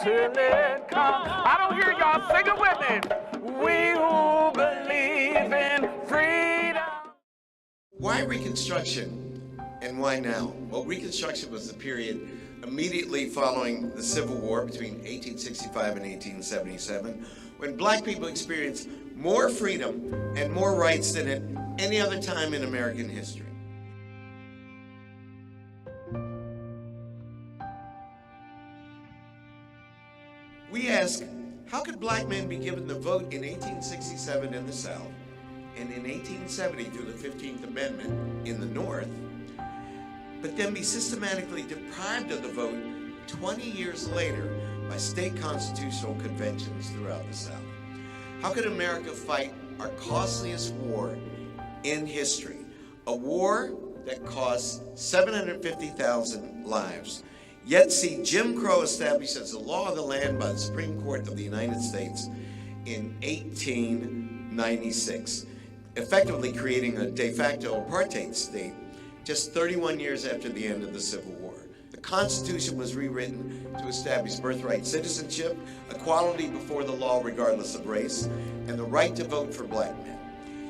till it comes. I don't hear y'all singing with me. We who believe in freedom. Why Reconstruction and why now? Well, Reconstruction was the period immediately following the Civil War between 1865 and 1877, when black people experienced more freedom and more rights than at any other time in American history. We ask, how could black men be given the vote in 1867 in the South and in 1870 through the 15th Amendment in the North, but then be systematically deprived of the vote 20 years later by state constitutional conventions throughout the South? How could America fight our costliest war in history, a war that cost 750,000 lives, yet see Jim Crow established as the law of the land by the Supreme Court of the United States in 1896, effectively creating a de facto apartheid state just 31 years after the end of the Civil War. The Constitution was rewritten to establish birthright citizenship, equality before the law regardless of race, and the right to vote for black men.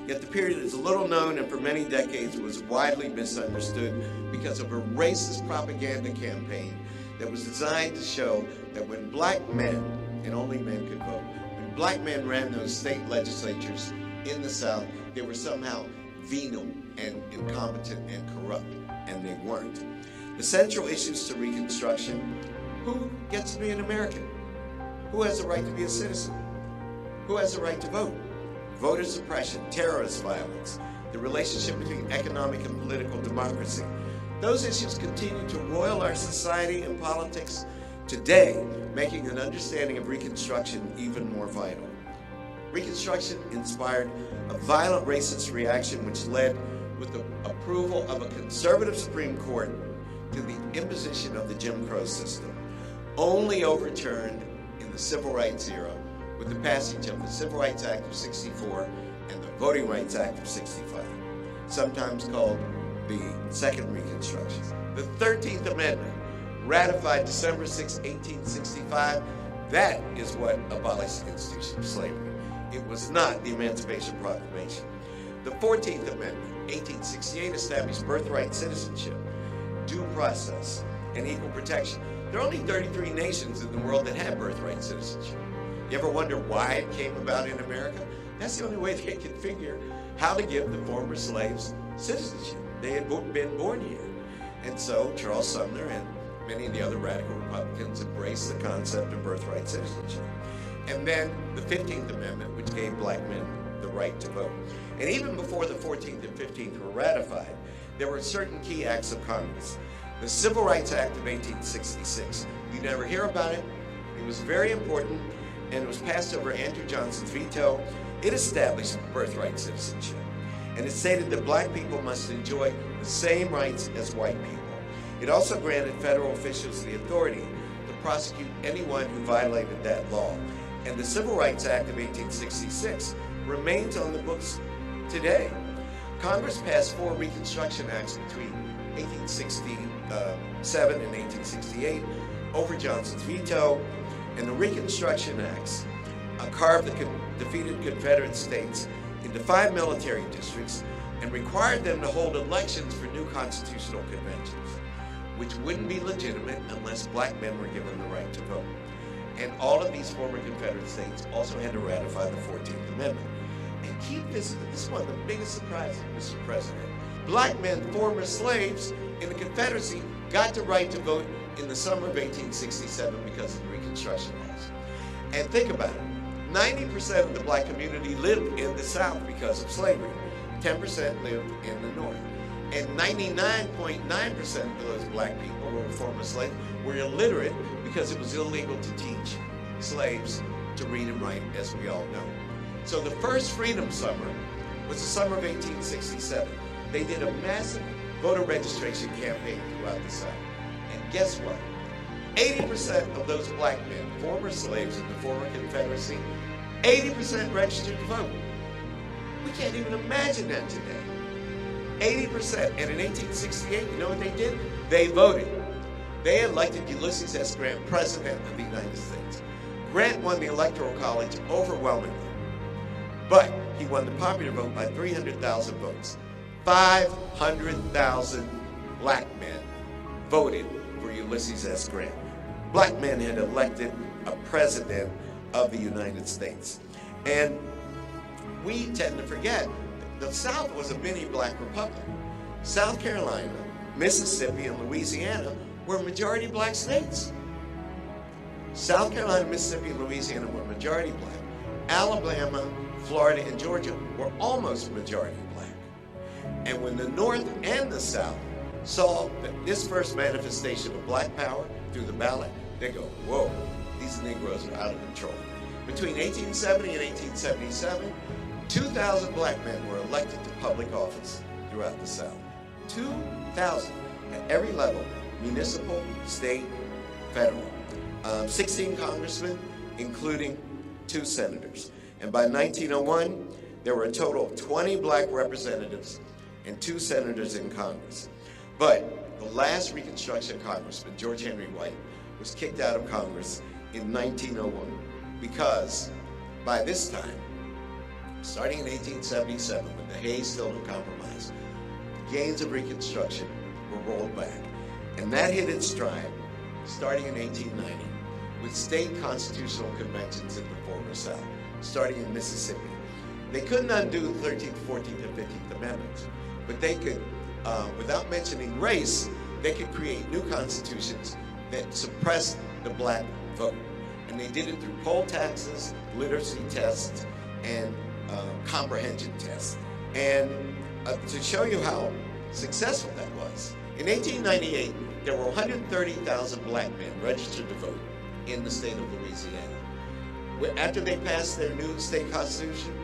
Yet the period is little known and for many decades was widely misunderstood because of a racist propaganda campaign that was designed to show that when black men, and only men could vote, when black men ran those state legislatures in the South, they were somehow venal and incompetent and corrupt, and they weren't. The central issues to Reconstruction: who gets to be an American? Who has the right to be a citizen? Who has the right to vote? Voter suppression, terrorist violence, the relationship between economic and political democracy. Those issues continue to roil our society and politics today, making an understanding of Reconstruction even more vital. Reconstruction inspired a violent racist reaction which led with the approval of a conservative Supreme Court to the imposition of the Jim Crow system, only overturned in the Civil Rights era with the passage of the Civil Rights Act of '64 and the Voting Rights Act of '65, sometimes called the Second Reconstruction. The 13th Amendment, ratified December 6, 1865, that is what abolished the institution of slavery. It was not the Emancipation Proclamation. The 14th Amendment, 1868, established birthright citizenship, due process, and equal protection. There are only 33 nations in the world that have birthright citizenship. You ever wonder why it came about in America? That's the only way they could figure how to give the former slaves citizenship. They had been born here. And so Charles Sumner and many of the other radical Republicans embraced the concept of birthright citizenship. And then the 15th Amendment, which gave black men the right to vote. And even before the 14th and 15th were ratified, there were certain key acts of Congress. The Civil Rights Act of 1866, you never hear about it. It was very important, and it was passed over Andrew Johnson's veto. It established birthright citizenship, and it stated that black people must enjoy the same rights as white people. It also granted federal officials the authority to prosecute anyone who violated that law. And the Civil Rights Act of 1866 remains on the books today. Congress passed 4 Reconstruction Acts between 1867 and 1868 over Johnson's veto, and the Reconstruction Acts carved the defeated Confederate states into 5 military districts and required them to hold elections for new constitutional conventions, which wouldn't be legitimate unless black men were given the right to vote. And all of these former Confederate states also had to ratify the 14th Amendment. And keep this is one of the biggest surprises, Mr. President. Black men, former slaves in the Confederacy, got the right to vote in the summer of 1867 because of the Reconstruction laws. And think about it, 90% of the black community lived in the South because of slavery. 10% lived in the North. And 99.9% of those black people who were former slaves were illiterate because it was illegal to teach slaves to read and write, as we all know. So the first Freedom Summer was the summer of 1867. They did a massive voter registration campaign throughout the South. And guess what? 80% of those black men, former slaves in the former Confederacy, 80% registered to vote. We can't even imagine that today. 80%. And in 1868, you know what they did? They voted. They elected Ulysses S. Grant President of the United States. Grant won the Electoral College overwhelmingly, but he won the popular vote by 300,000 votes. 500,000 black men voted for Ulysses S. Grant. Black men had elected a president of the United States. And we tend to forget the South was a mini black republic. South Carolina, Mississippi, and Louisiana were majority black states. South Carolina, Mississippi, and Louisiana were majority black. Alabama, Florida, and Georgia were almost majority black. And when the North and the South saw this first manifestation of black power through the ballot, they go, whoa, these Negroes are out of control. Between 1870 and 1877, 2,000 black men were elected to public office throughout the South. 2,000 at every level, municipal, state, federal. 16 congressmen, including 2 senators. And by 1901, there were a total of 20 black representatives and 2 senators in Congress. But the last Reconstruction Congressman, George Henry White, was kicked out of Congress in 1901 because by this time, starting in 1877, with the Hayes Tilden Compromise, gains of Reconstruction were rolled back. And that hit its stride starting in 1890 with state constitutional conventions in the former South, starting in Mississippi. They couldn't undo the 13th, 14th, and 15th Amendments, but they could, without mentioning race, they could create new constitutions that suppressed the black vote. And they did it through poll taxes, literacy tests, and comprehension tests. And to show you how successful that was, in 1898, there were 130,000 black men registered to vote in the state of Louisiana. After they passed their new state constitution,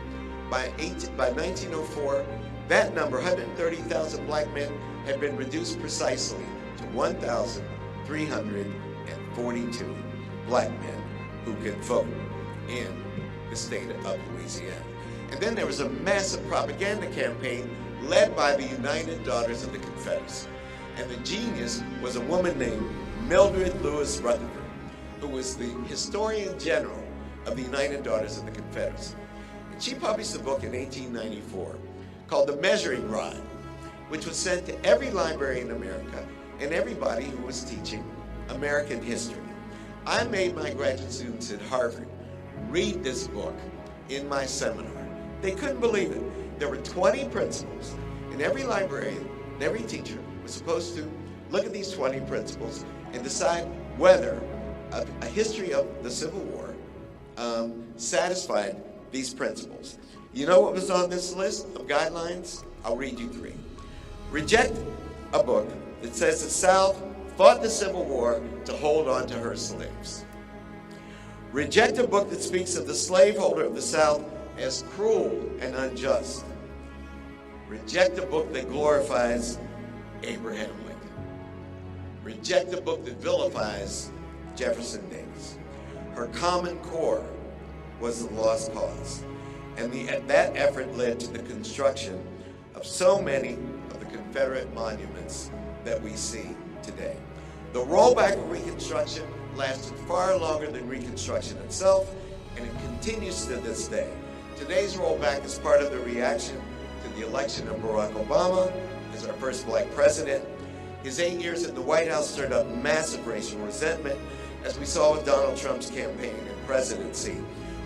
by 1904, that number, 130,000 black men, had been reduced precisely to 1,342 black men who could vote in the state of Louisiana. And then there was a massive propaganda campaign led by the United Daughters of the Confederacy. And the genius was a woman named Mildred Lewis Rutherford, who was the Historian General of the United Daughters of the Confederacy. And she published a book in 1894 called The Measuring Rod, which was sent to every library in America and everybody who was teaching American history. I made my graduate students at Harvard read this book in my seminar. They couldn't believe it. There were 20 principles, and every librarian and every teacher was supposed to look at these 20 principles and decide whether a history of the Civil War satisfied these principles. You know what was on this list of guidelines? I'll read you 3. Reject a book that says the South fought the Civil War to hold on to her slaves. Reject a book that speaks of the slaveholder of the South as cruel and unjust. Reject a book that glorifies Abraham Lincoln. Reject a book that vilifies Jefferson Davis. Her common core was the lost cause. And that effort led to the construction of so many of the Confederate monuments that we see today. The rollback of Reconstruction lasted far longer than Reconstruction itself, and it continues to this day. Today's rollback is part of the reaction to the election of Barack Obama as our first black president. His 8 years at the White House stirred up massive racial resentment, as we saw with Donald Trump's campaign and presidency,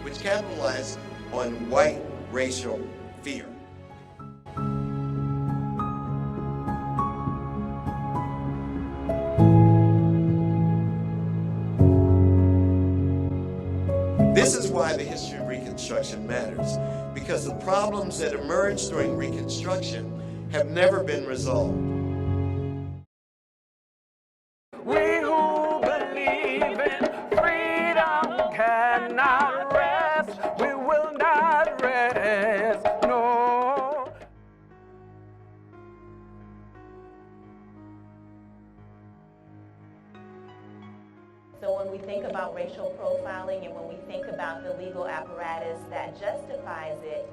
which capitalized on white racial fear. This is why the history of Reconstruction matters, because the problems that emerged during Reconstruction have never been resolved. We who believe in freedom cannot rest. We will not rest, no. So when we think about racial profiling and when we think about the legal apparatus that justifies it,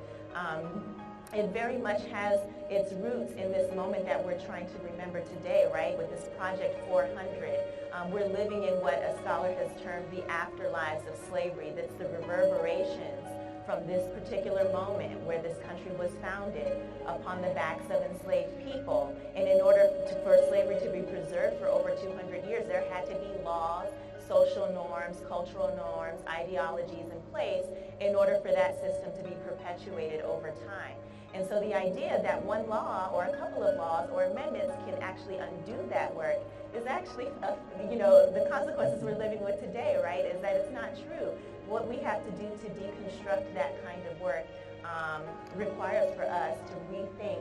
it very much has its roots in this moment that we're trying to remember today, right? With this Project 400 We're living in what a scholar has termed the afterlives of slavery. That's the reverberations from this particular moment where this country was founded upon the backs of enslaved people. And in order for slavery to be preserved for over 200 years, there had to be laws, social norms, cultural norms, ideologies in place in order for that system to be perpetuated over time. And so the idea that one law or a couple of laws or amendments can actually undo that work is actually, the consequences we're living with today, right, is that it's not true. What we have to do to deconstruct that kind of work requires for us to rethink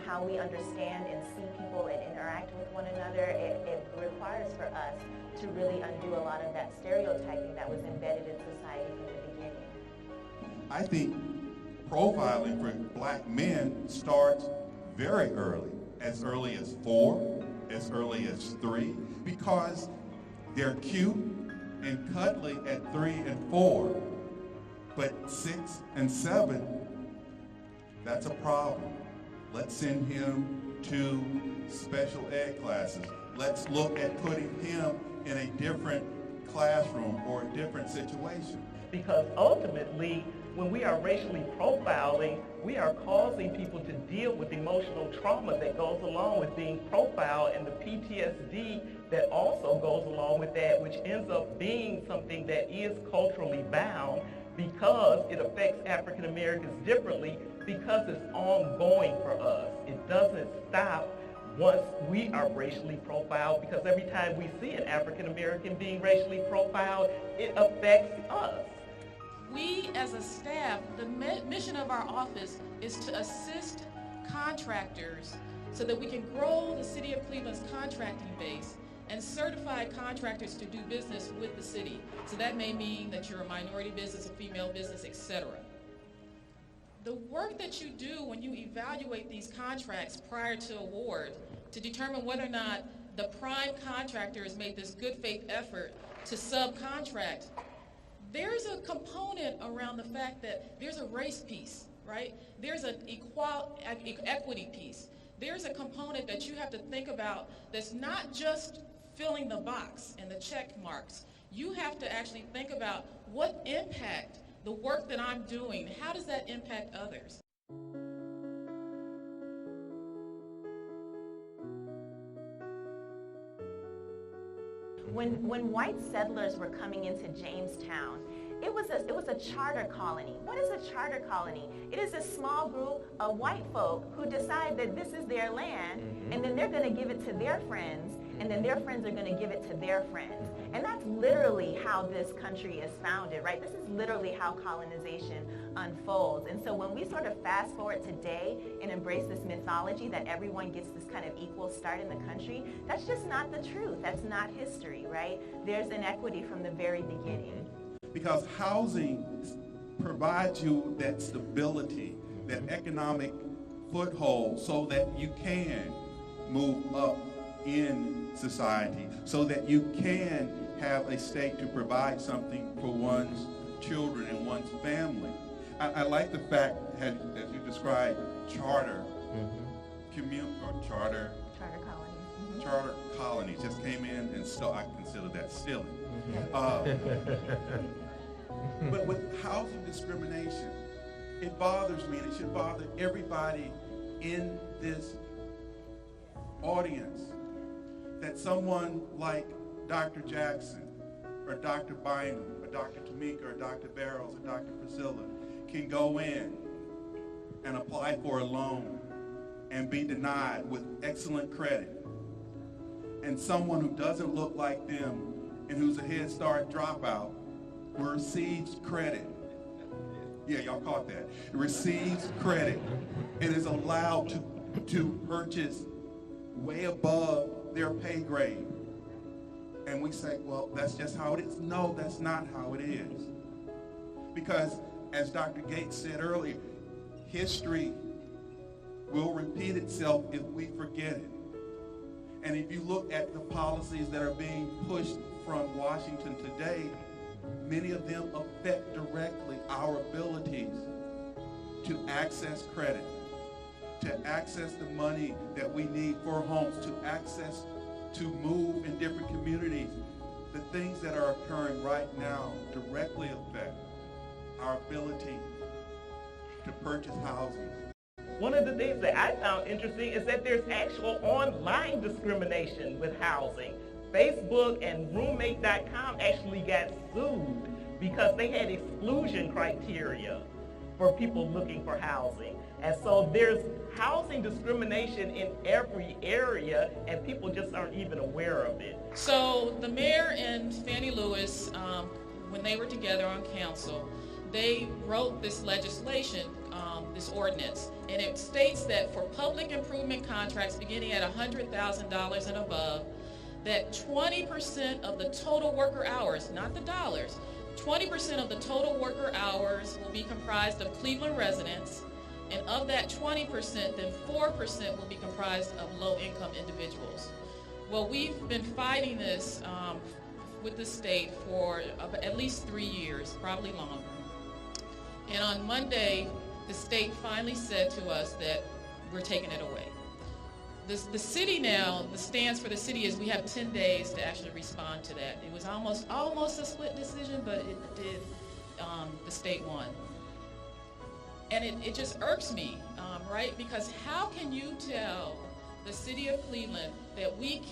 how we understand and see people and interact with one another. It requires for us to really undo a lot of that stereotyping that was embedded in society from the beginning. I think profiling for black men starts very early as 4, as early as 3, because they're cute and cuddly at 3 and 4, but 6 and 7, that's a problem. Let's send him to special ed classes. Let's look at putting him in a different classroom or a different situation. Because ultimately, when we are racially profiling, we are causing people to deal with emotional trauma that goes along with being profiled and the PTSD that also goes along with that, which ends up being something that is culturally bound because it affects African Americans differently, because it's ongoing for us. It doesn't stop once we are racially profiled, because every time we see an African American being racially profiled, it affects us. We as a staff, the mission of our office is to assist contractors so that we can grow the City of Cleveland's contracting base and certify contractors to do business with the city. So that may mean that you're a minority business, a female business, etc. The work that you do when you evaluate these contracts prior to award to determine whether or not the prime contractor has made this good faith effort to subcontract, there's a component around the fact that there's a race piece, right? There's an equity piece. There's a component that you have to think about that's not just filling the box and the check marks. You have to actually think about what impact the work that I'm doing, how does that impact others? When white settlers were coming into Jamestown, it was a charter colony. What is a charter colony? It is a small group of white folk who decide that this is their land, and then they're going to give it to their friends, and then their friends are going to give it to their friends. And that's literally how this country is founded, right? This is literally how colonization unfolds. And so when we sort of fast forward today and embrace this mythology that everyone gets this kind of equal start in the country, that's just not the truth. That's not history, right? There's inequity from the very beginning. Because housing provides you that stability, that economic foothold, so that you can move up in society, so that you can have a stake to provide something for one's children and one's family. I like the fact, as you described, charter charter colonies. Charter colonies just came in, and so I consider that stealing. But with housing discrimination, it bothers me, and it should bother everybody in this audience, that someone like Dr. Jackson, or Dr. Bynum, or Dr. Tamika, or Dr. Burrows, or Dr. Priscilla can go in and apply for a loan and be denied with excellent credit. And someone who doesn't look like them and who's a Head Start dropout receives credit. Yeah, y'all caught that. Receives credit and is allowed to purchase way above their pay grade. And we say, well, that's just how it is. No, that's not how it is. Because, as Dr. Gates said earlier, history will repeat itself if we forget it. And if you look at the policies that are being pushed from Washington today, many of them affect directly our abilities to access credit, to access the money that we need for homes, to access to move in different communities. The things that are occurring right now directly affect our ability to purchase housing. One of the things that I found interesting is that there's actual online discrimination with housing. Facebook and Roommate.com actually got sued because they had exclusion criteria for people looking for housing. And so there's housing discrimination in every area, and people just aren't even aware of it. So the mayor and Fannie Lewis, when they were together on council, they wrote this legislation, this ordinance, and it states that for public improvement contracts beginning at $100,000 and above, that 20% of the total worker hours, not the dollars, 20% of the total worker hours will be comprised of Cleveland residents, and of that 20%, then 4% will be comprised of low-income individuals. Well, we've been fighting this with the state for at least 3 years, probably longer. And on Monday, the state finally said to us that we're taking it away. The city now, the stance for the city is we have 10 days to actually respond to that. It was almost a split decision, but it did, the state won. And it just irks me, right? Because how can you tell the city of Cleveland that we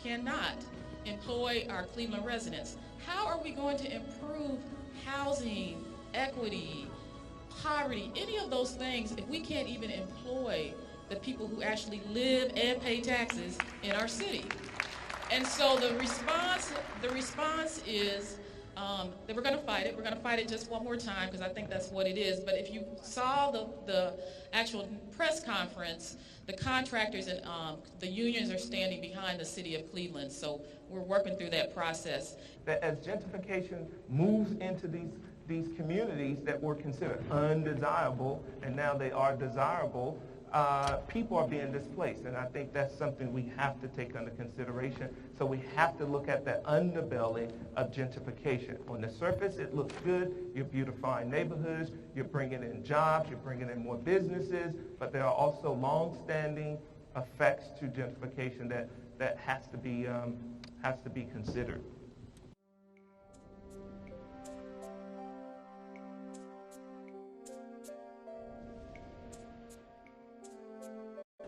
cannot employ our Cleveland residents? How are we going to improve housing, equity, poverty, any of those things if we can't even employ the people who actually live and pay taxes in our city? And so the response is that we're going to fight it. We're going to fight it just one more time because I think that's what it is. But if you saw the actual press conference, the contractors and the unions are standing behind the city of Cleveland. So we're working through that process. That as gentrification moves into these communities that were considered undesirable, and now they are desirable, people are being displaced, and I think that's something we have to take under consideration. So we have to look at that underbelly of gentrification. On the surface, it looks good. You're beautifying neighborhoods. You're bringing in jobs. You're bringing in more businesses. But there are also long-standing effects to gentrification that has to be considered.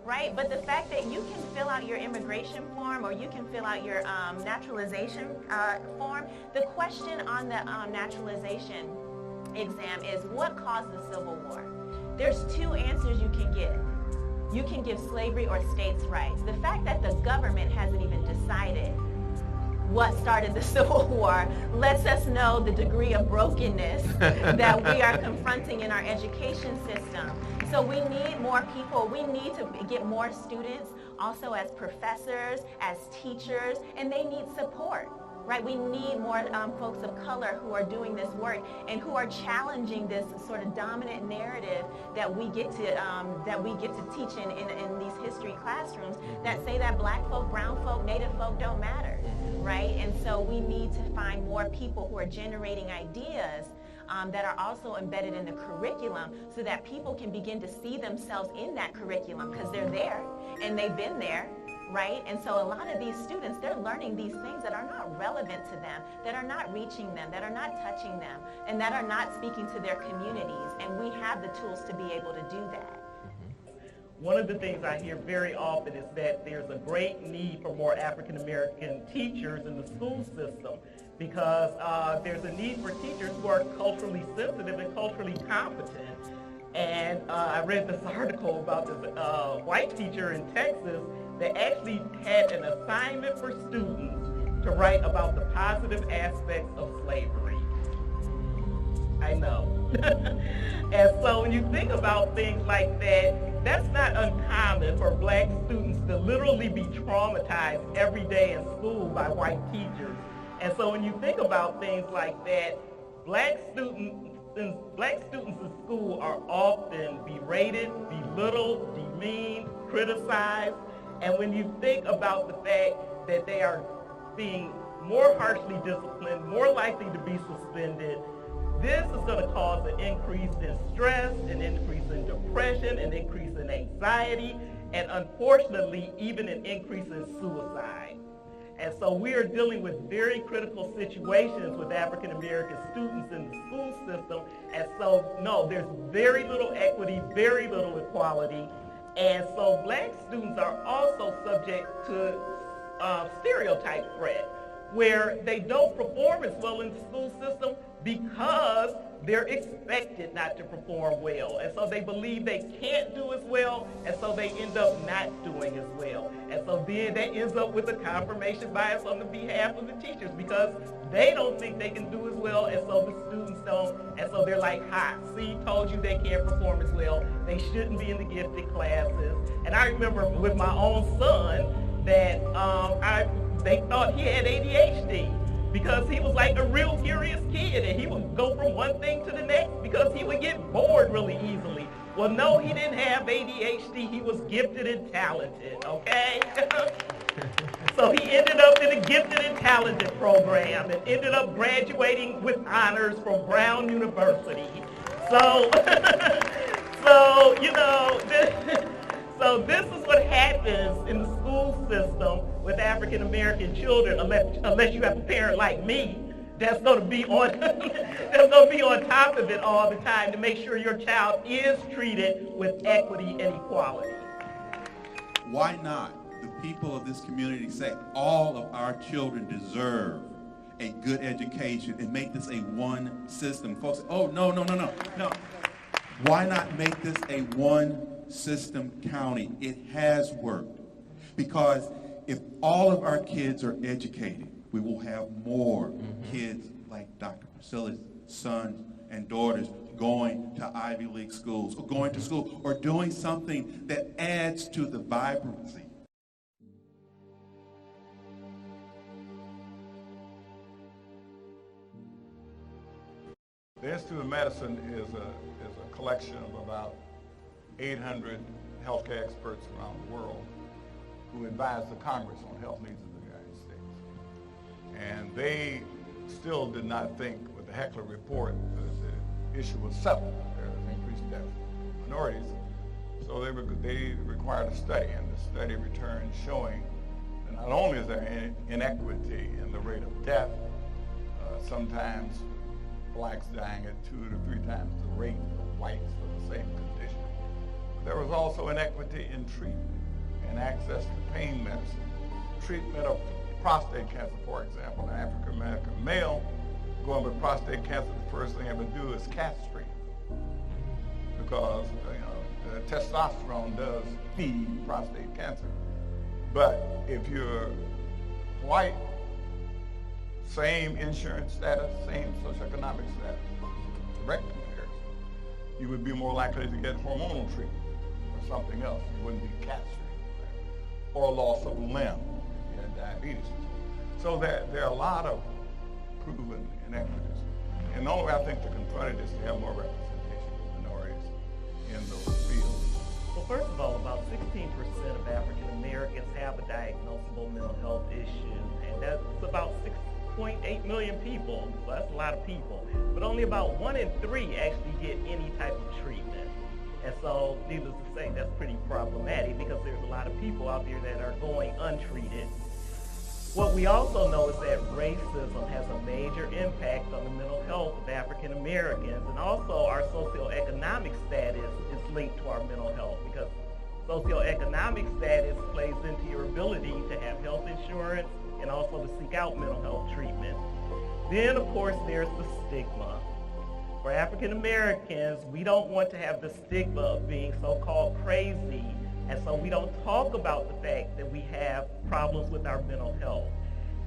Right, but the fact that you can fill out your immigration form or you can fill out your naturalization form, the question on the naturalization exam is what caused the Civil War? There's two answers you can give. You can give slavery or states' rights. The fact that the government hasn't even decided what started the Civil War lets us know the degree of brokenness that we are confronting in our education system. So we need more people. We need to get more students also as professors, as teachers, and they need support, right? We need more folks of color who are doing this work and who are challenging this sort of dominant narrative that we get to teach in these history classrooms that say that black folk, brown folk, native folk don't matter, right? And so we need to find more people who are generating ideas that are also embedded in the curriculum so that people can begin to see themselves in that curriculum because they're there and they've been there, right? And so a lot of these students, they're learning these things that are not relevant to them, that are not reaching them, that are not touching them, and that are not speaking to their communities. And we have the tools to be able to do that. One of the things I hear very often is that there's a great need for more African American teachers in the school system because there's a need for teachers who are culturally sensitive and culturally competent. And I read this article about this white teacher in Texas that actually had an assignment for students to write about the positive aspects of slavery. I know. And so when you think about things like that, that's not uncommon for black students to literally be traumatized every day in school by white teachers. And so when you think about things like that, black students in school are often berated, belittled, demeaned, criticized. And when you think about the fact that they are being more harshly disciplined, more likely to be suspended, this is going to cause an increase in stress, an increase in depression, an increase in anxiety, and unfortunately, even an increase in suicide. And so we are dealing with very critical situations with African American students in the school system. And so, no, there's very little equity, very little equality. And so black students are also subject to stereotype threat, where they don't perform as well in the school system because they're expected not to perform well. And so they believe they can't do as well, and so they end up not doing as well. And so then that ends up with a confirmation bias on the behalf of the teachers because they don't think they can do as well, and so the students don't. And so they're like, ha, see, told you they can't perform as well. They shouldn't be in the gifted classes. And I remember with my own son that they thought he had ADHD because he was like a real curious kid and he would go from one thing to the next because he would get bored really easily. Well, no, he didn't have ADHD. He was gifted and talented, okay? So he ended up in a gifted and talented program and ended up graduating with honors from Brown University. So, so this is what happens in the school system with African American children, unless you have a parent like me that's going to be on top of it all the time to make sure your child is treated with equity and equality. Why not the people of this community say all of our children deserve a good education and make this a one system? Folks say, oh, no. Why not make this a one system county? It has worked. Because if all of our kids are educated, we will have more kids like Dr. Priscilla's sons and daughters going to Ivy League schools or going to school or doing something that adds to the vibrancy. The Institute of Medicine is a collection of about 800 healthcare experts around the world who advise the Congress on health needs of the United States. And they still did not think with the Heckler report that the issue was settled. There was increased death of minorities. So they required a study, and the study returned showing that not only is there inequity in the rate of death, sometimes blacks dying at 2 to 3 times the rate of whites for the same condition. There was also inequity in treatment and access to pain medicine. Treatment of prostate cancer, for example, an African American male going with prostate cancer, the first thing I would do is castrate because testosterone does feed prostate cancer. But if you're white, same insurance status, same socioeconomic status, direct comparison, you would be more likely to get hormonal treatment or something else. You wouldn't be castrated, or loss of limb if you had diabetes. So there are a lot of proven inequities. And the only way I think to confront it is to have more representation of minorities in those fields. Well, first of all, about 16% of African Americans have a diagnosable mental health issue, and that's about 6.8 million people. So that's a lot of people. But only about 1 in 3 actually get any type of treatment. And so, needless to say, that's pretty problematic because there's a lot of people out there that are going untreated. What we also know is that racism has a major impact on the mental health of African Americans, and also our socioeconomic status is linked to our mental health because socioeconomic status plays into your ability to have health insurance and also to seek out mental health treatment. Then, of course, there's the stigma. For African Americans, we don't want to have the stigma of being so-called crazy, and so we don't talk about the fact that we have problems with our mental health.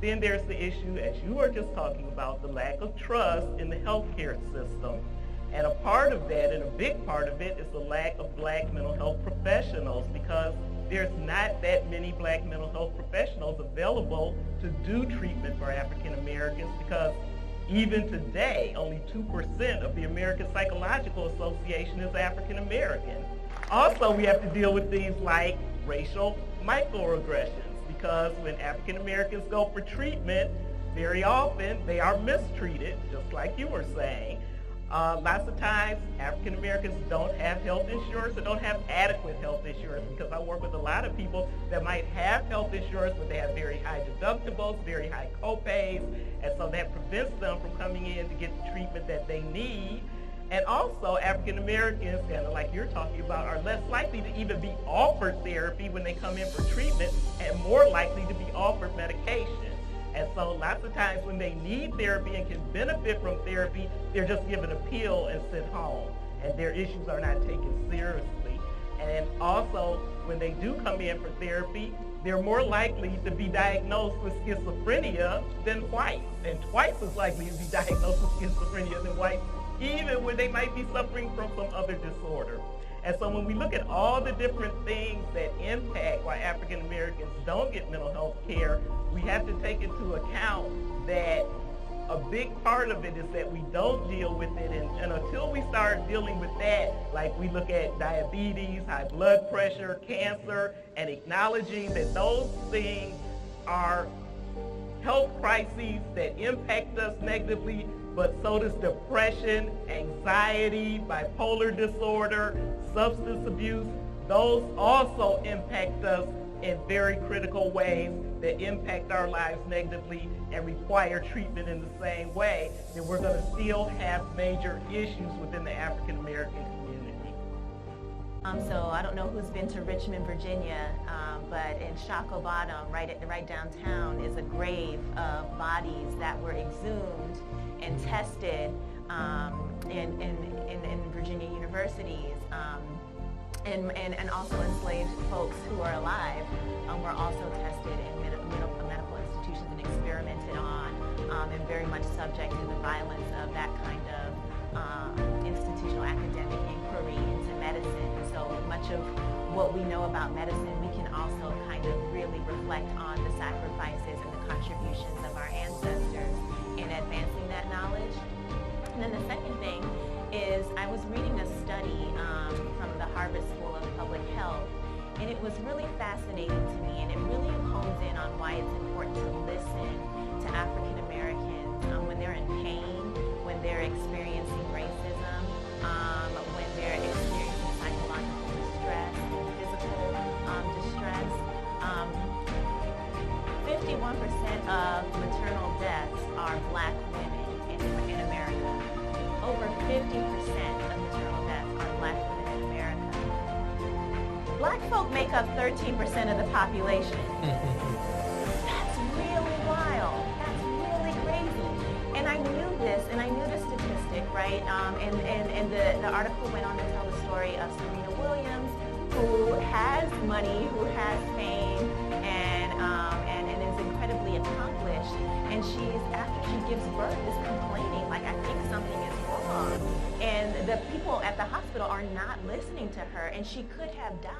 Then there's the issue, as you were just talking about, the lack of trust in the healthcare system. And a part of that, and a big part of it, is the lack of black mental health professionals because there's not that many black mental health professionals available to do treatment for African Americans because even today, only 2% of the American Psychological Association is African American. Also, we have to deal with things like racial microaggressions because when African Americans go for treatment, very often they are mistreated, just like you were saying. Lots of times, African Americans don't have health insurance or don't have adequate health insurance, because I work with a lot of people that might have health insurance, but they have very high deductibles, very high copays, and so that prevents them from coming in to get the treatment that they need. And also, African Americans, kind of like you're talking about, are less likely to even be offered therapy when they come in for treatment, and more likely to be offered medication. And so lots of times when they need therapy and can benefit from therapy, they're just given a pill and sent home, and their issues are not taken seriously. And also, when they do come in for therapy, they're more likely to be diagnosed with schizophrenia than whites, and twice as likely to be diagnosed with schizophrenia than whites, even when they might be suffering from some other disorder. And so when we look at all the different things that impact why African Americans don't get mental health care, we have to take into account that a big part of it is that we don't deal with it. And until we start dealing with that, like we look at diabetes, high blood pressure, cancer, and acknowledging that those things are health crises that impact us negatively, but so does depression, anxiety, bipolar disorder, substance abuse. Those also impact us in very critical ways that impact our lives negatively and require treatment in the same way, then we're going to still have major issues within the African American community. So I don't know who's been to Richmond, Virginia, but in Shockoe Bottom, right downtown, is a grave of bodies that were exhumed and tested in Virginia universities, and also enslaved folks who are alive were also tested in medical institutions and experimented on, and very much subject to the violence of that kind of institutional academic inquiry into medicine. So much of what we know about medicine, we can also kind of really reflect on the sacrifices and the contributions of our ancestors in advancing that knowledge. And then the second thing is I was reading a study from the Harvard School of Public Health, and it was really fascinating to me, and it really hones in on why it's important to listen to African Americans when they're in pain, when they're experiencing racism, when they're experiencing psychological distress and physical distress. 51% of maternal deaths are Black women in America. Over 50% of maternal deaths are Black women in America. Black folk make up 13% of the population. That's really wild. That's really crazy. And I knew this, and I knew the statistic, right? And the article went on to tell the story of Serena Williams, who has money, who has fame, and is incredibly accomplished. And after she gives birth, is complaining, like, I think something is wrong. And the people at the hospital are not listening to her, and she could have died.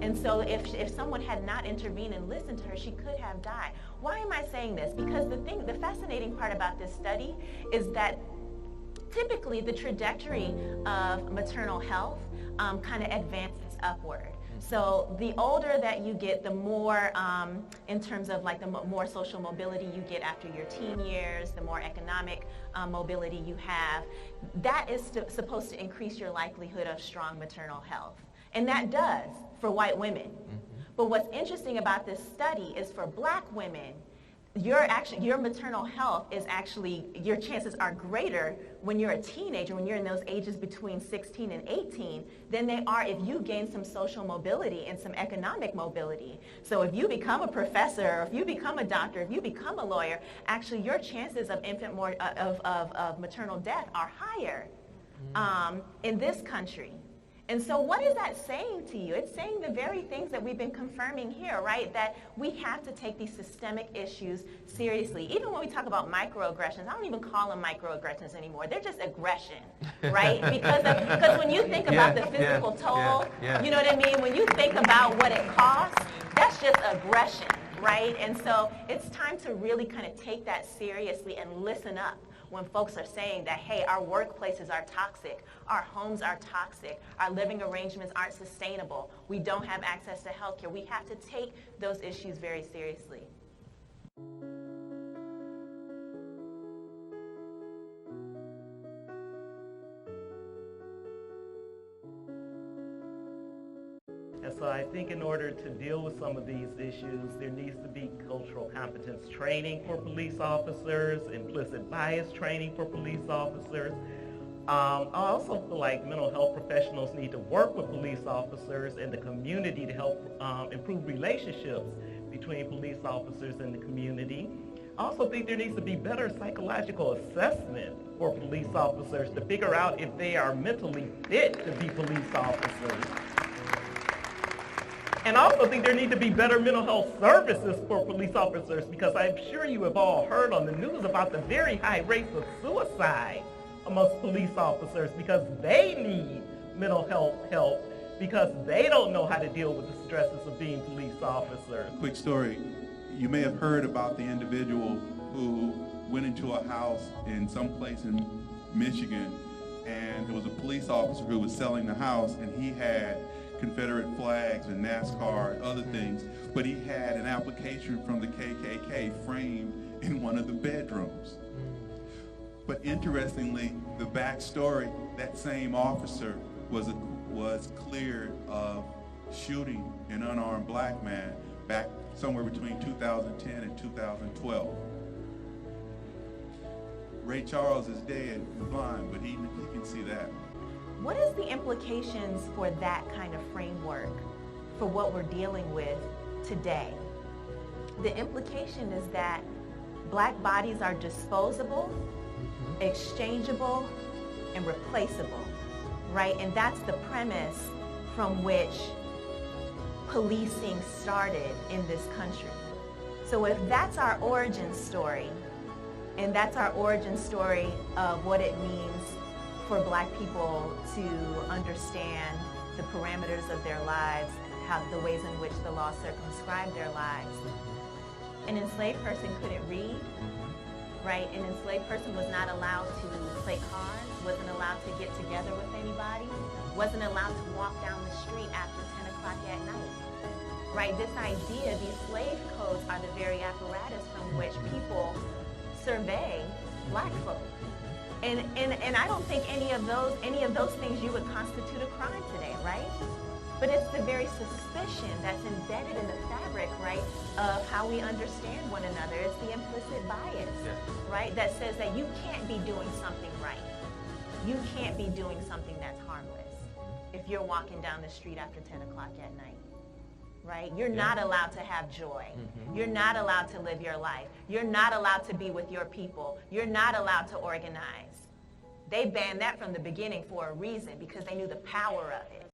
And so if someone had not intervened and listened to her, she could have died. Why am I saying this? Because the fascinating part about this study is that typically the trajectory of maternal health kind of advances upward. So the older that you get, the more, in terms of like the more social mobility you get after your teen years, the more economic mobility you have, that is supposed to increase your likelihood of strong maternal health. And that does for white women. But what's interesting about this study is for Black women, your maternal health is actually, your chances are greater when you're a teenager, when you're in those ages between 16 and 18, than they are if you gain some social mobility and some economic mobility. So if you become a professor, or if you become a doctor, if you become a lawyer, actually your chances of of maternal death are higher in this country. And so what is that saying to you? It's saying the very things that we've been confirming here, right? That we have to take these systemic issues seriously. Even when we talk about microaggressions, I don't even call them microaggressions anymore. They're just aggression, right? Because when you think about the physical toll, you know what I mean? When you think about what it costs, that's just aggression, right? And so it's time to really kind of take that seriously and listen up when folks are saying that, hey, our workplaces are toxic, our homes are toxic, our living arrangements aren't sustainable, we don't have access to health care. We have to take those issues very seriously. I So I think in order to deal with some of these issues, there needs to be cultural competence training for police officers, implicit bias training for police officers. I also feel like mental health professionals need to work with police officers and the community to help improve relationships between police officers and the community. I also think there needs to be better psychological assessment for police officers to figure out if they are mentally fit to be police officers. And I also think there need to be better mental health services for police officers, because I'm sure you have all heard on the news about the very high rates of suicide amongst police officers because they need mental health help because they don't know how to deal with the stresses of being police officers. Quick story. You may have heard about the individual who went into a house in some place in Michigan, and there was a police officer who was selling the house, and he had Confederate flags and NASCAR and other things, but he had an application from the KKK framed in one of the bedrooms. But interestingly, the backstory, that same officer was cleared of shooting an unarmed black man back somewhere between 2010 and 2012. Ray Charles is dead and blind, but he can see that. What is the implications for that kind of framework for what we're dealing with today? The implication is that black bodies are disposable, exchangeable, and replaceable, right? And that's the premise from which policing started in this country. So if that's our origin story, and that's our origin story of what it means for black people to understand the parameters of their lives, how the ways in which the law circumscribed their lives. An enslaved person couldn't read, right? An enslaved person was not allowed to play cards, wasn't allowed to get together with anybody, wasn't allowed to walk down the street after 10 o'clock at night, right? This idea, these slave codes are the very apparatus from which people survey black folk. And I don't think any of those things you would constitute a crime today, right? But it's the very suspicion that's embedded in the fabric, right, of how we understand one another. It's the implicit bias, right, that says that you can't be doing something right. You can't be doing something that's harmless if you're walking down the street after 10 o'clock at night, right? You're not allowed to have joy. You're not allowed to live your life. You're not allowed to be with your people. You're not allowed to organize. They banned that from the beginning for a reason, because they knew the power of it.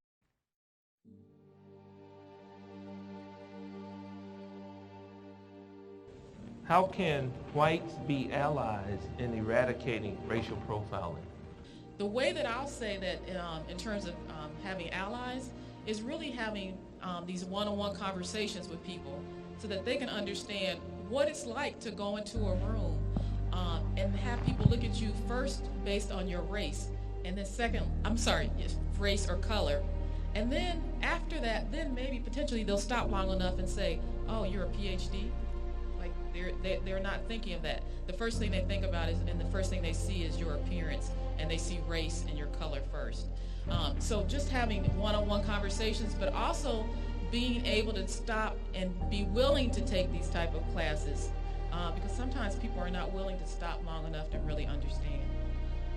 How can whites be allies in eradicating racial profiling? The way that I'll say that in terms of having allies is really having these one-on-one conversations with people so that they can understand what it's like to go into a room and have people look at you first based on your race, and then second, race or color. And then after that, then maybe potentially they'll stop long enough and say, oh, you're a PhD? Like they're not thinking of that. The first thing they think about is, and the first thing they see is your appearance, and they see race and your color first. So just having one-on-one conversations, but also being able to stop and be willing to take these type of classes, because sometimes people are not willing to stop long enough to really understand.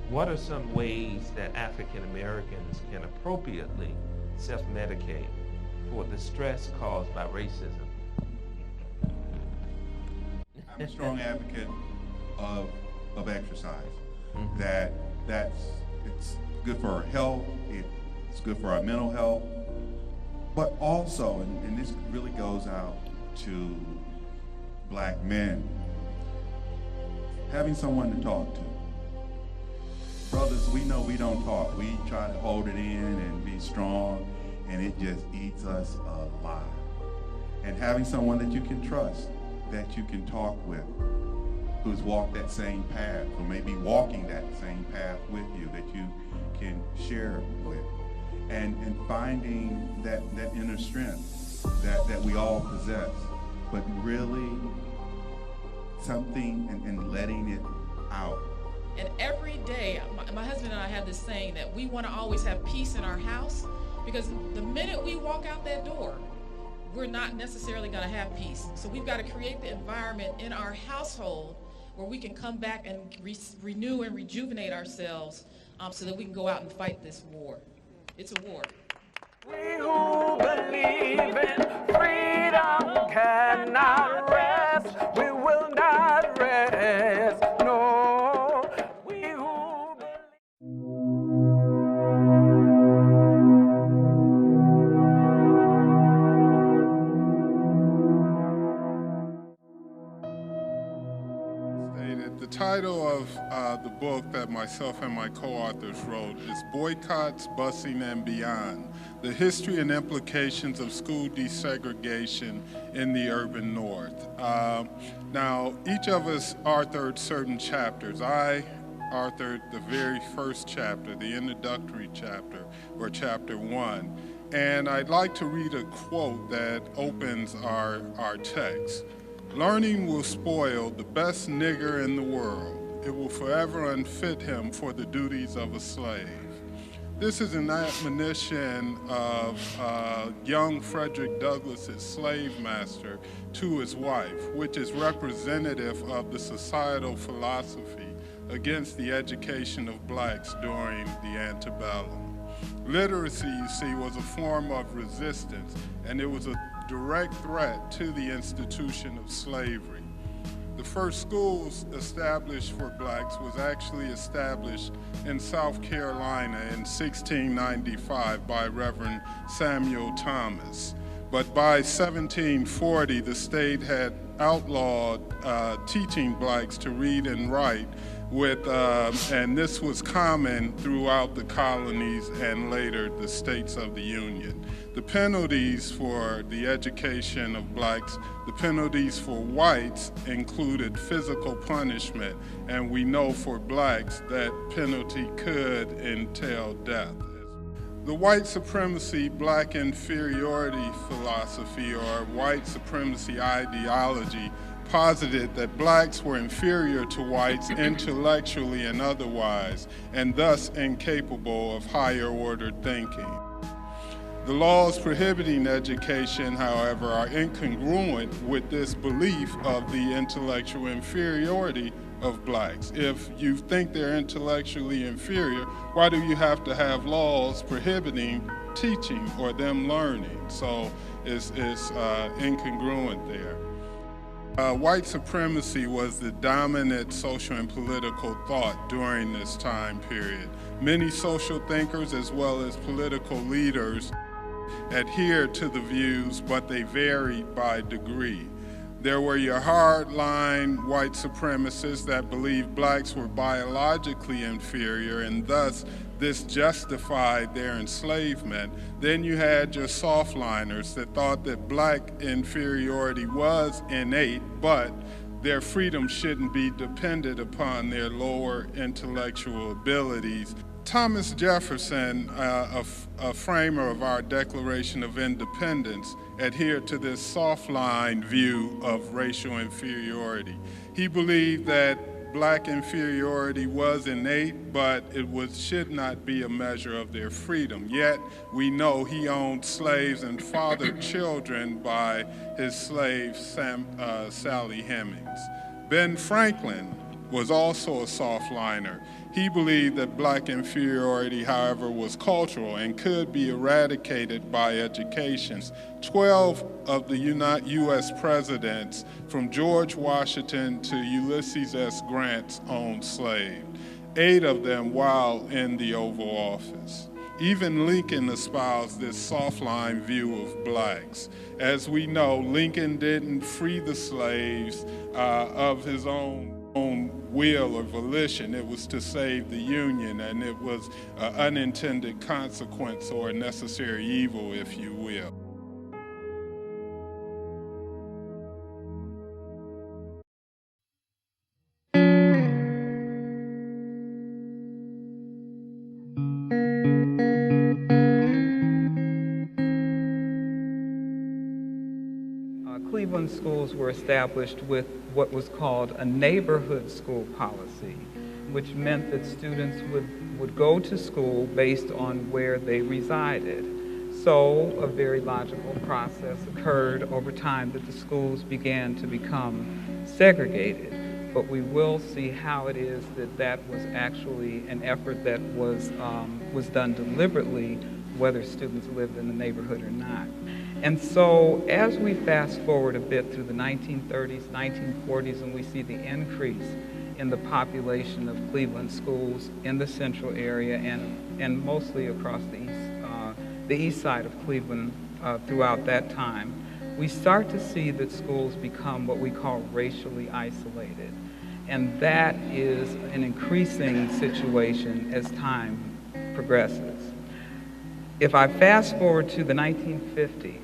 What are some ways that African Americans can appropriately self-medicate for the stress caused by racism? I'm a strong advocate of exercise. It's good for our health, it's good for our mental health, but also, and this really goes out to black men, having someone to talk to. Brothers, we know we don't talk. We try to hold it in and be strong, and it just eats us alive. And having someone that you can trust, that you can talk with, who's walked that same path, or maybe walking that same path with you, that you can share with, and finding that inner strength that we all possess, but really something and letting it out. And every day, my husband and I have this saying that we want to always have peace in our house, Because the minute we walk out that door, we're not necessarily going to have peace. So we've got to create the environment in our household where we can come back and renew and rejuvenate ourselves so that we can go out and fight this war. It's a war. We who believe in freedom cannot rest. We will not rest. No. We who The title of the book that myself and my co-authors wrote is Boycotts, Busing, and Beyond: The History and Implications of School Desegregation in the Urban North. Now, each of us authored certain chapters. I authored the very first chapter, the introductory chapter, or chapter 1. And I'd like to read a quote that opens our text. "Learning will spoil the best nigger in the world. It will forever unfit him for the duties of a slave." This is an admonition of young Frederick Douglass's slave master to his wife, which is representative of the societal philosophy against the education of blacks during the antebellum. Literacy, you see, was a form of resistance, and it was a direct threat to the institution of slavery. The first schools established for blacks was actually established in South Carolina in 1695 by Reverend Samuel Thomas. But by 1740, the state had outlawed teaching blacks to read and write, and this was common throughout the colonies and later the states of the Union. The penalties for the education of blacks, the penalties for whites included physical punishment, and we know for blacks that penalty could entail death. The white supremacy, black inferiority philosophy, or white supremacy ideology posited that blacks were inferior to whites intellectually and otherwise, and thus incapable of higher order thinking. The laws prohibiting education, however, are incongruent with this belief of the intellectual inferiority of blacks. If you think they're intellectually inferior, why do you have to have laws prohibiting teaching or them learning? So it's incongruent there. White supremacy was the dominant social and political thought during this time period. Many social thinkers as well as political leaders adhered to the views, but they varied by degree. There were your hard-line white supremacists that believed blacks were biologically inferior, and thus this justified their enslavement. Then you had your softliners that thought that black inferiority was innate, but their freedom shouldn't be dependent upon their lower intellectual abilities. Thomas Jefferson, a framer of our Declaration of Independence, adhered to this soft-line view of racial inferiority. He believed that black inferiority was innate, but it should not be a measure of their freedom. Yet, we know he owned slaves and fathered children by his slave, Sally Hemings. Ben Franklin was also a soft-liner. He believed that black inferiority, however, was cultural and could be eradicated by education. 12 of the U.S. presidents, from George Washington to Ulysses S. Grant, owned slaves, 8 of them while in the Oval Office. Even Lincoln espoused this soft-line view of blacks. As we know, Lincoln didn't free the slaves of his own will or volition. It was to save the Union, and it was an unintended consequence or a necessary evil, if you will. Cleveland schools were established with what was called a neighborhood school policy, which meant that students would go to school based on where they resided. so a very logical process occurred over time that the schools began to become segregated. But we will see how it is that that was actually an effort that was done deliberately, whether students lived in the neighborhood or not. And so as we fast forward a bit through the 1930s, 1940s, and we see the increase in the population of Cleveland schools in the central area and mostly across the east side of Cleveland throughout that time, we start to see that schools become what we call racially isolated. And that is an increasing situation as time progresses. If I fast forward to the 1950s,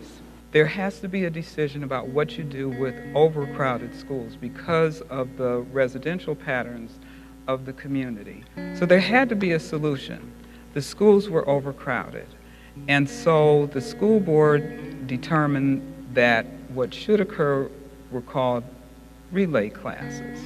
there has to be a decision about what you do with overcrowded schools because of the residential patterns of the community. So there had to be a solution. The schools were overcrowded. And so the school board determined that what should occur were called relay classes.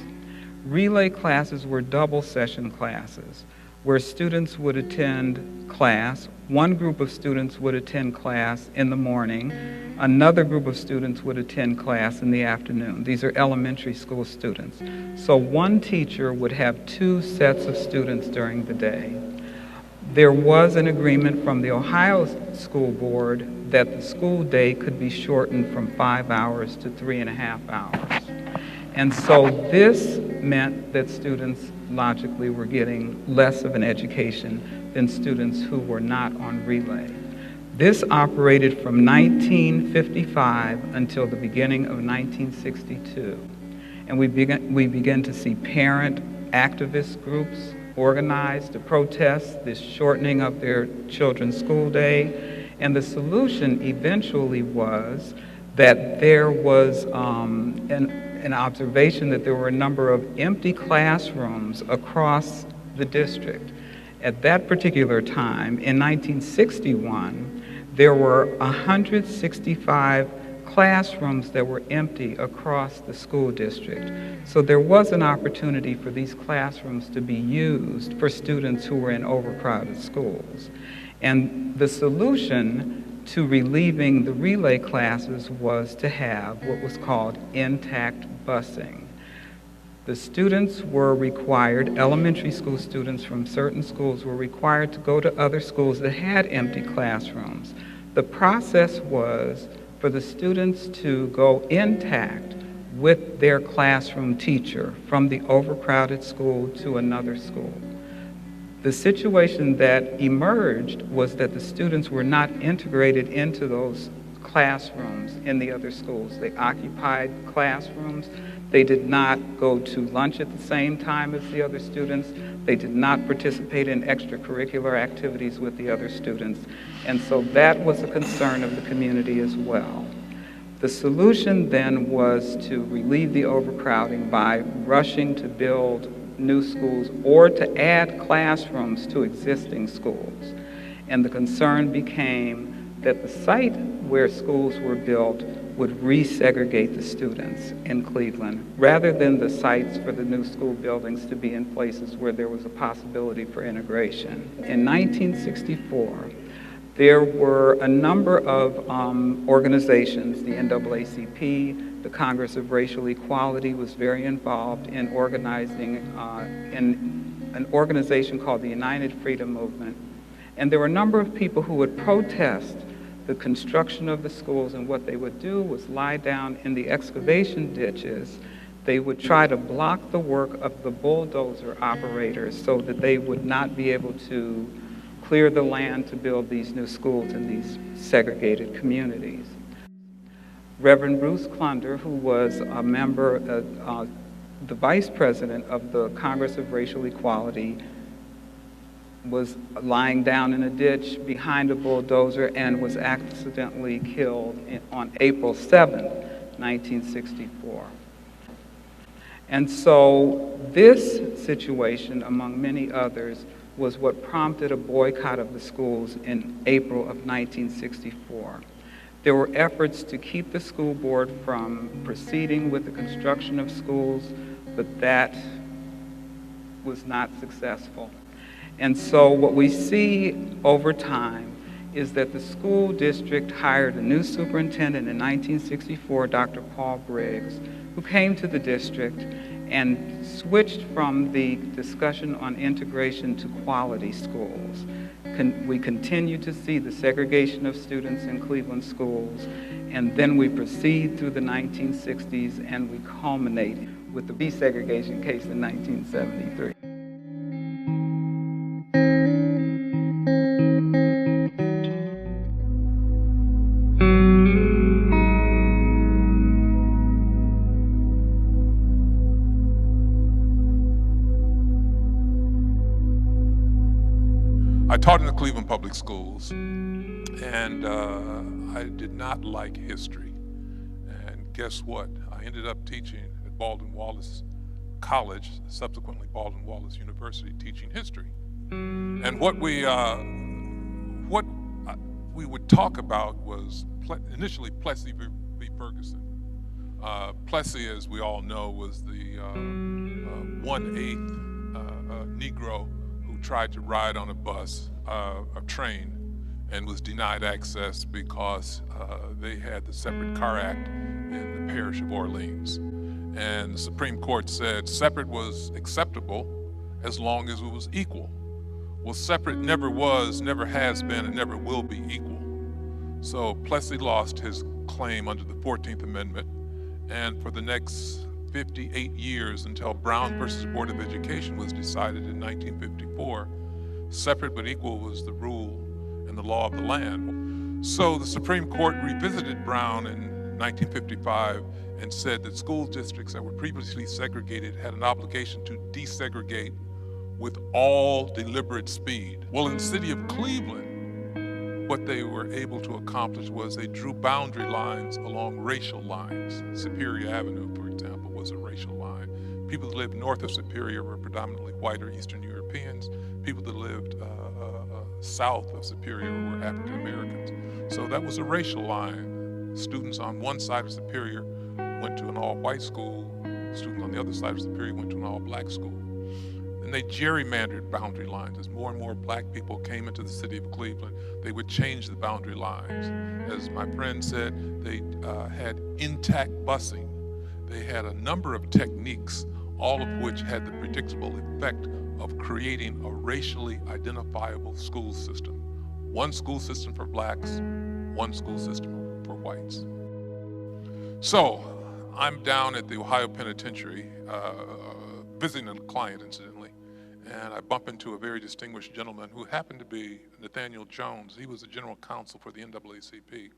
Relay classes were double session classes where students would attend class. One group of students would attend class in the morning. Another group of students would attend class in the afternoon. These are elementary school students. So one teacher would have two sets of students during the day. There was an agreement from the Ohio School Board that the school day could be shortened from 5 hours to 3.5 hours. And so this meant that students logically were getting less of an education than students who were not on relay. This operated from 1955 until the beginning of 1962. And we began to see parent activist groups organized to protest this shortening of their children's school day. And the solution eventually was that there was an observation that there were a number of empty classrooms across the district. At that particular time, in 1961, there were 165 classrooms that were empty across the school district. So there was an opportunity for these classrooms to be used for students who were in overcrowded schools. And the solution to relieving the relay classes was to have what was called intact busing. The students were required, elementary school students from certain schools were required to go to other schools that had empty classrooms. The process was for the students to go intact with their classroom teacher from the overcrowded school to another school. The situation that emerged was that the students were not integrated into those classrooms in the other schools. They occupied classrooms. They did not go to lunch at the same time as the other students. They did not participate in extracurricular activities with the other students. And so that was a concern of the community as well. The solution then was to relieve the overcrowding by rushing to build new schools or to add classrooms to existing schools. And the concern became that the site where schools were built would resegregate the students in Cleveland rather than the sites for the new school buildings to be in places where there was a possibility for integration. In 1964, there were a number of organizations, the NAACP, the Congress of Racial Equality was very involved in organizing in an organization called the United Freedom Movement. And there were a number of people who would protest the construction of the schools, and what they would do was lie down in the excavation ditches. They would try to block the work of the bulldozer operators so that they would not be able to clear the land to build these new schools in these segregated communities. Reverend Bruce Clunder, who was a member, the vice president of the Congress of Racial Equality, was lying down in a ditch behind a bulldozer and was accidentally killed on April 7th, 1964. And so this situation, among many others, was what prompted a boycott of the schools in April of 1964. There were efforts to keep the school board from proceeding with the construction of schools, but that was not successful. And so what we see over time is that the school district hired a new superintendent in 1964, Dr. Paul Briggs, who came to the district and switched from the discussion on integration to quality schools. We continue to see the segregation of students in Cleveland schools, and then we proceed through the 1960s and we culminate with the desegregation case in 1973. I taught in the Cleveland Public Schools, and I did not like history. And guess what? I ended up teaching at Baldwin-Wallace College, subsequently Baldwin-Wallace University, teaching history. And what we would talk about was initially Plessy v. Ferguson. Plessy, as we all know, was the 1/8 Negro who tried to ride on a bus, a train, and was denied access because they had the Separate Car Act in the parish of Orleans. And the Supreme Court said separate was acceptable as long as it was equal. Well, separate never was, never has been, and never will be equal. So Plessy lost his claim under the 14th Amendment, and for the next 58 years until Brown versus Board of Education was decided in 1954, separate but equal was the rule and the law of the land. So the Supreme Court revisited Brown in 1955 and said that school districts that were previously segregated had an obligation to desegregate with all deliberate speed. Well, in the city of Cleveland, what they were able to accomplish was they drew boundary lines along racial lines. Superior Avenue, for example, was a racial line. People that lived north of Superior were predominantly white or Eastern Europeans. People that lived south of Superior were African Americans. So that was a racial line. Students on one side of Superior went to an all-white school. Students on the other side of Superior went to an all-black school. And they gerrymandered boundary lines. As more and more black people came into the city of Cleveland, they would change the boundary lines. As my friend said, they had intact busing. They had a number of techniques, all of which had the predictable effect of creating a racially identifiable school system. One school system for blacks, one school system for whites. So I'm down at the Ohio Penitentiary, visiting a client, incidentally, and I bump into a very distinguished gentleman who happened to be Nathaniel Jones. He was the general counsel for the NAACP.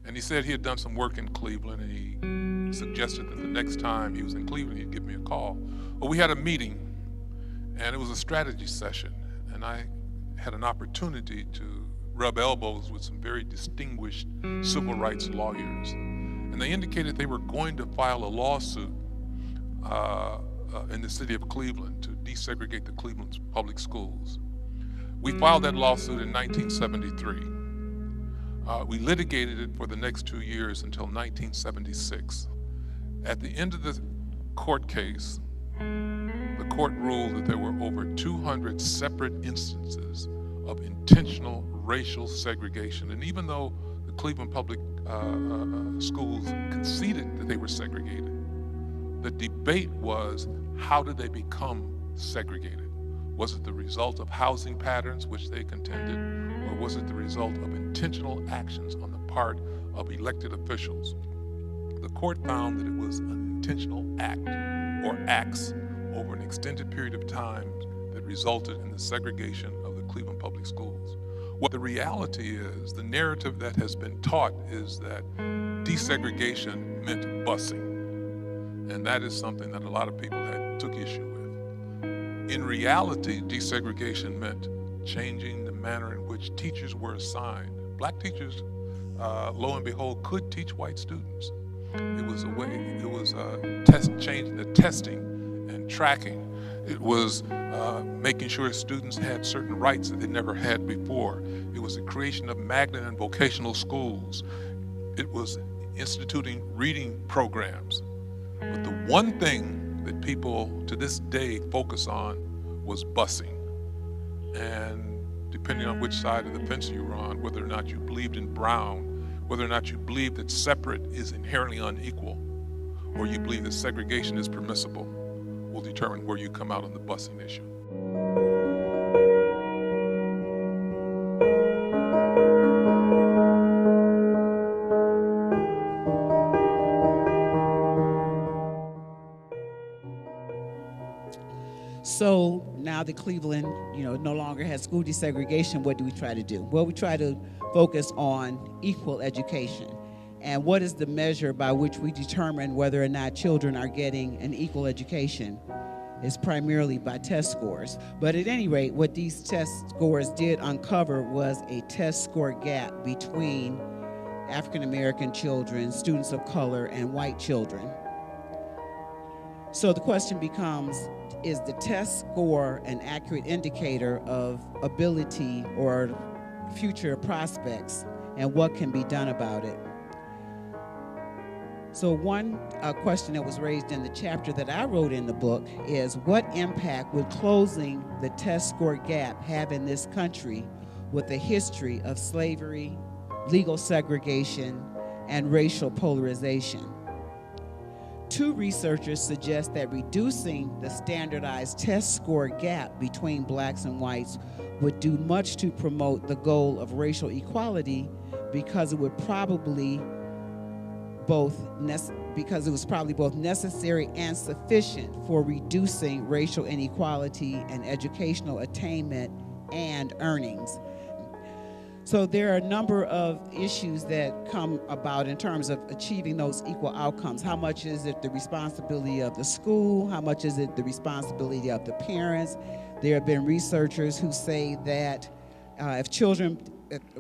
And he said he had done some work in Cleveland, and he suggested that the next time he was in Cleveland, he'd give me a call. Well, we had a meeting, and it was a strategy session, and I had an opportunity to rub elbows with some very distinguished civil rights lawyers. And they indicated they were going to file a lawsuit in the city of Cleveland to desegregate the Cleveland public schools. We filed that lawsuit in 1973. We litigated it for the next 2 years until 1976. At the end of the court case, the court ruled that there were over 200 separate instances of intentional racial segregation. And even though the Cleveland public schools conceded that they were segregated, the debate was, how did they become segregated? Was it the result of housing patterns, which they contended, or was it the result of intentional actions on the part of elected officials? The court found that it was an intentional act or acts over an extended period of time that resulted in the segregation of the Cleveland public schools. What the reality is, the narrative that has been taught is that desegregation meant busing. And that is something that a lot of people took issue with. In reality, desegregation meant changing the manner in which teachers were assigned. Black teachers, lo and behold, could teach white students. It was a way, it was changing the testing and tracking. It was making sure students had certain rights that they never had before. It was the creation of magnet and vocational schools. It was instituting reading programs. But the one thing that people to this day focus on was busing. And depending on which side of the fence you were on, whether or not you believed in Brown, whether or not you believe that separate is inherently unequal, or you believe that segregation is permissible, will determine where you come out on the busing issue. So now that Cleveland, no longer has school desegregation, what do we try to do? Well, we try to focus on equal education. And what is the measure by which we determine whether or not children are getting an equal education? Is primarily by test scores. But at any rate, what these test scores did uncover was a test score gap between African American children, students of color, and white children. So the question becomes, is the test score an accurate indicator of ability or future prospects, and what can be done about it? So one question that was raised in the chapter that I wrote in the book is, what impact would closing the test score gap have in this country with a history of slavery, legal segregation, and racial polarization? Two researchers suggest that reducing the standardized test score gap between blacks and whites would do much to promote the goal of racial equality, because it would probably both necessary and sufficient for reducing racial inequality and educational attainment and earnings. So there are a number of issues that come about in terms of achieving those equal outcomes. How much is it the responsibility of the school? How much is it the responsibility of the parents? There have been researchers who say that if children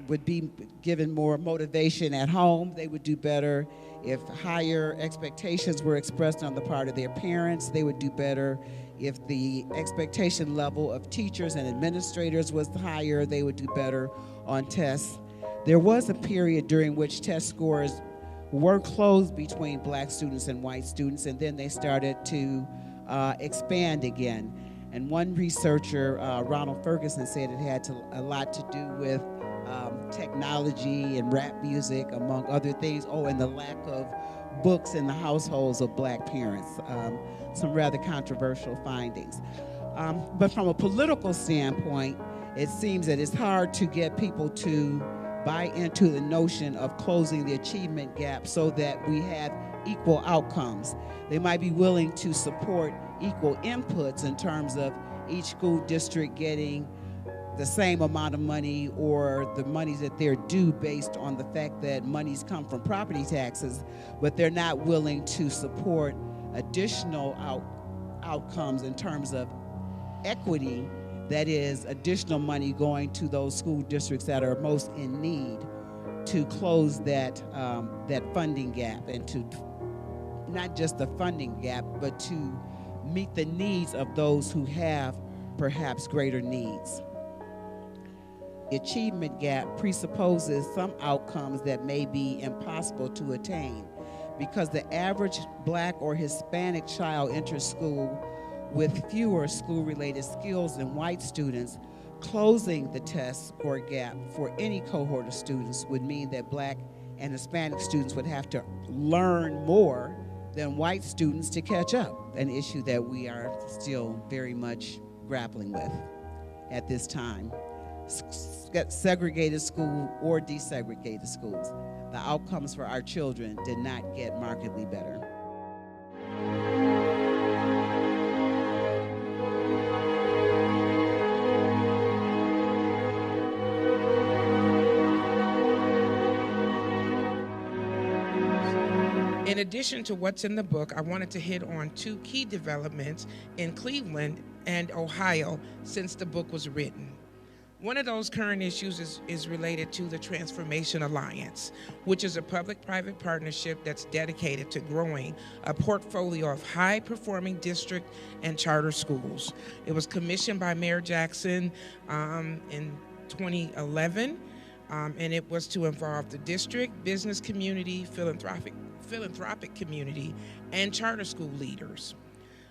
would be given more motivation at home, they would do better. If higher expectations were expressed on the part of their parents, they would do better. If the expectation level of teachers and administrators was higher, they would do better on tests. There was a period during which test scores were closed between black students and white students, and then they started to expand again. And one researcher, Ronald Ferguson, said it had a lot to do with technology and rap music, among other things. Oh, and the lack of books in the households of black parents. Some rather controversial findings. But from a political standpoint, it seems that it's hard to get people to buy into the notion of closing the achievement gap so that we have equal outcomes. They might be willing to support equal inputs in terms of each school district getting the same amount of money, or the monies that they're due based on the fact that monies come from property taxes, but they're not willing to support additional outcomes in terms of equity, that is additional money going to those school districts that are most in need to close that funding gap, and to not just the funding gap, but to meet the needs of those who have perhaps greater needs. The achievement gap presupposes some outcomes that may be impossible to attain, because the average black or Hispanic child enters school with fewer school-related skills than white students. Closing the test score gap for any cohort of students would mean that black and Hispanic students would have to learn more than white students to catch up, an issue that we are still very much grappling with at this time. Segregated school or desegregated schools, the outcomes for our children did not get markedly better. In addition to what's in the book, I wanted to hit on two key developments in Cleveland and Ohio since the book was written. One of those current issues is related to the Transformation Alliance, which is a public-private partnership that's dedicated to growing a portfolio of high-performing district and charter schools. It was commissioned by Mayor Jackson in 2011, and it was to involve the district, business community, philanthropic community, and charter school leaders.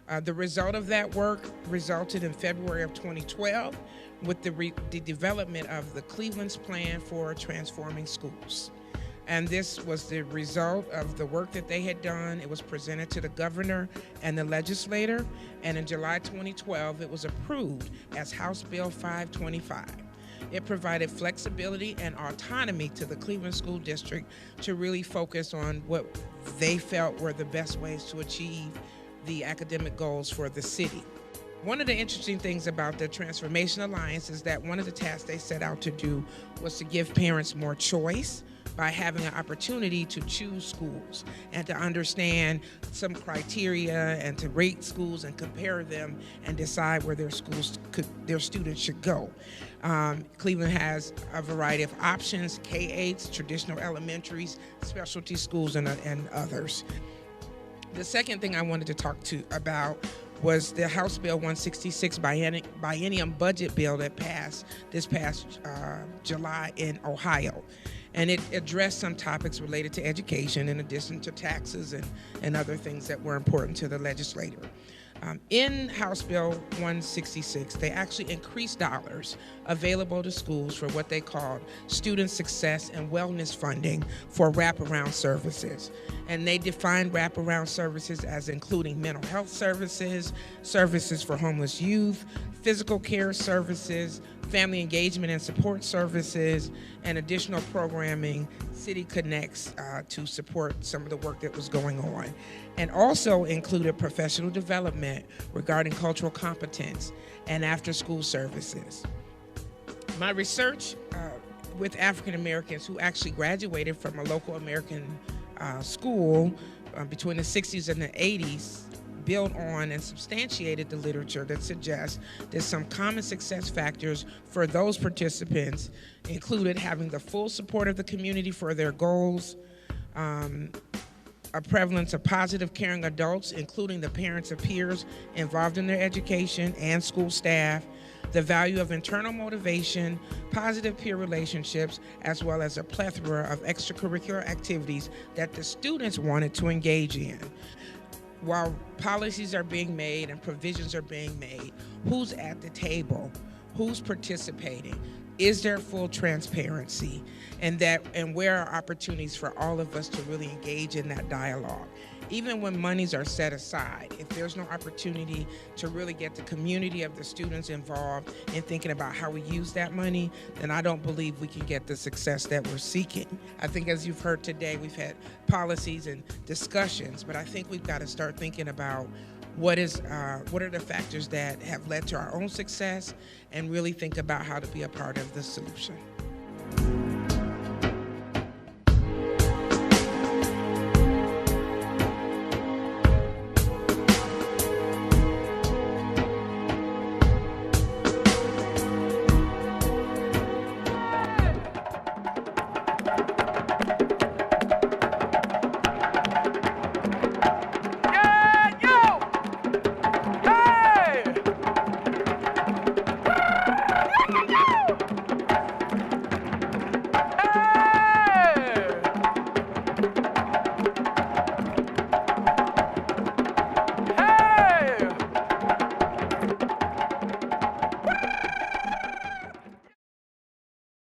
The result of that work resulted in February of 2012 with the development of the Cleveland's Plan for Transforming Schools. And this was the result of the work that they had done. It was presented to the governor and the legislator, and in July 2012, it was approved as House Bill 525. It provided flexibility and autonomy to the Cleveland School District to really focus on what they felt were the best ways to achieve the academic goals for the city. One of the interesting things about the Transformation Alliance is that one of the tasks they set out to do was to give parents more choice by having an opportunity to choose schools and to understand some criteria and to rate schools and compare them and decide where their students should go. Cleveland has a variety of options: K-8s, traditional elementaries, specialty schools, and others. The second thing I wanted to talk about was the House Bill 166 biennium budget bill that passed this past July in Ohio. And it addressed some topics related to education in addition to taxes and other things that were important to the legislator. In House Bill 166, they actually increased dollars available to schools for what they called student success and wellness funding for wraparound services. And they defined wraparound services as including mental health services, services for homeless youth, physical care services, family engagement and support services, and additional programming, City Connects, to support some of the work that was going on. And also included professional development regarding cultural competence and after-school services. My research with African Americans who actually graduated from a local American school between the 60s and the 80s built on and substantiated the literature that suggests that some common success factors for those participants included having the full support of the community for their goals, a prevalence of positive, caring adults, including the parents of peers involved in their education and school staff, the value of internal motivation, positive peer relationships, as well as a plethora of extracurricular activities that the students wanted to engage in. While policies are being made and provisions are being made, who's at the table? Who's participating? Is there full transparency? And where are opportunities for all of us to really engage in that dialogue? Even when monies are set aside, if there's no opportunity to really get the community of the students involved in thinking about how we use that money, then I don't believe we can get the success that we're seeking. I think as you've heard today, we've had policies and discussions, but I think we've got to start thinking about what are the factors that have led to our own success and really think about how to be a part of the solution.